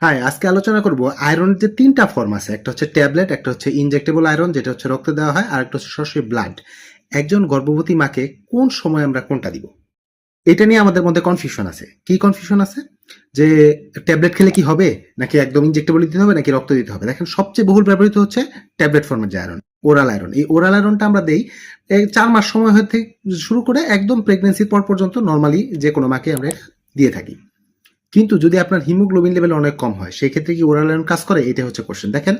হ্যাঁ, আজকে আলোচনা করব আয়রনের যে ৩ টা ফর্ম আছে। একটা হচ্ছে ট্যাবলেট, একটা হচ্ছে ইনজেক্টেবল আয়রন যেটা হচ্ছে রক্তে দেওয়া হয়, আর একটা হচ্ছে সরাসরি ব্লাড। একজন গর্ভবতী মাকে কোন সময় আমরা কোনটা দিব? এটা নিয়ে আমাদের মধ্যে কনফিউশন আছে। কি কনফিউশন আছে? যে ট্যাবলেট খেলে কি হবে? নাকি একদম ইনজেক্টেবল দিতে হবে নাকি রক্ত দিতে হবে? দেখেন সবচেয়ে বহুল ব্যবহৃত হচ্ছে ট্যাবলেট ফর্মের যে আয়রন, ওরাল আয়রন। এই ওরাল আয়রনটা আমরা দেই ৪ মাস সময় হতে শুরু করে একদম প্রেগন্যান্সির পর পর্যন্ত নরমালি যে কোনো মাকে আমরা দিয়ে থাকি। কিন্তু যদি আপনার হিমোগ্লোবিন লেভেল অনেক কম হয় সেই ক্ষেত্রে কি ওরাল আয়রন কাজ করে? এটা হচ্ছে কোশ্চেন। দেখেন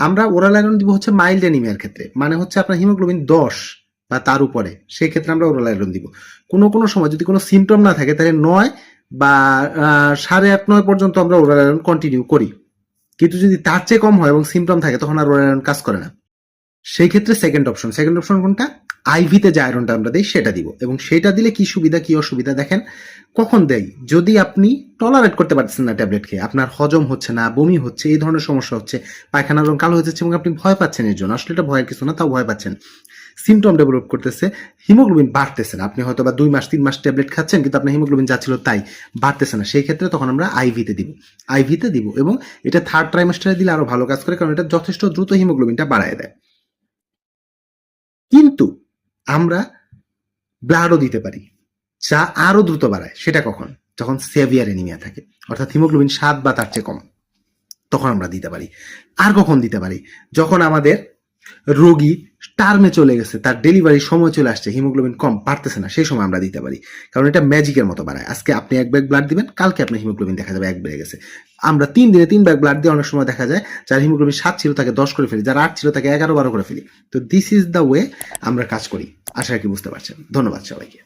আমরা ওরাল আয়রন দিব হচ্ছে মাইল্ড অ্যানিমিয়ার ক্ষেত্রে, মানে হচ্ছে আপনার হিমোগ্লোবিন 10 বা তার উপরে, সেই ক্ষেত্রে আমরা ওরাল আয়রন দিব। কোনো কোনো সময় যদি কোনো সিমটম না থাকে তাহলে 9 বা 8.5-9 পর্যন্ত আমরা ওরাল আয়রন কন্টিনিউ করি। কিন্তু যদি তার চেয়ে কম হয় এবং সিমটম থাকে তখন আর ওরাল আয়রন কাজ করে না। সেই ক্ষেত্রে সেকেন্ড অপশন কোনটা? আইভিতে যে আয়রনটা আমরা দিই সেটা দিব, এবং সেটা দিলে কি সুবিধা কি অসুবিধা দেখেন। কখন দেয়? যদি আপনি টলারেট করতে পারছেন না ট্যাবলেট খেয়ে, আপনার হজম হচ্ছে না, বমি হচ্ছে, এই ধরনের সমস্যা হচ্ছে, পায়খানার রং কালো হয়ে যাচ্ছে এবং আপনি ভয় পাচ্ছেন এর জন্য, আসলে এটা ভয়ের কিছু না, তাও ভয় পাচ্ছেন, সিমটম ডেভেলপ করতেছে, হিমোগ্লোবিন বাড়তেছে না, আপনি হয়তো বা 2 মাস 3 মাস ট্যাবলেট খাচ্ছেন কিন্তু আপনার হিমোগ্লোবিন যা ছিল তাই, বাড়তেছে না, সেই ক্ষেত্রে তখন আমরা আইভিতে দিব এবং এটা থার্ড ট্রাইমেস্টারে দিলে আরো ভালো কাজ করে, কারণ এটা যথেষ্ট দ্রুত হিমোগ্লোবিনটা বাড়ায় দেয়। কিন্তু আমরা ব্লাডও দিতে পারি, যা আরো দ্রুত বাড়ায়। সেটা কখন? যখন সেভিয়ার এনিমিয়া থাকে, অর্থাৎ হিমোগ্লোবিন 7 বা তার চেয়ে কম, তখন আমরা দিতে পারি। আর কখন দিতে পারি? যখন আমাদের রোগী টার্মে চলে গেছে, তার ডেলিভারির সময় চলে আসছে, হিমোগ্লোবিন কম, পারতেছে না, সেই সময় আমরা দিতে পারি। কারণ এটা ম্যাজিকের মতো বাড়ায়। আজকে আপনি 1 ব্যাগ ব্লাড দিবেন, কালকে আপনার হিমোগ্লোবিন দেখা যাবে 1 বেড়ে গেছে। আমরা 3 দিনে 3 ব্যাগ ব্লাড দিয়ে অনেক সময় দেখা যায় যার হিমোগ্লোবিন 7 ছিল তাকে 10 করে ফেলি, যার 8 ছিল তাকে 11-12 করে ফেলি। তো দিস ইজ দ্য ওয়ে আমরা কাজ করি। আশা রাখি বুঝতে পারছেন। ধন্যবাদ সবাইকে।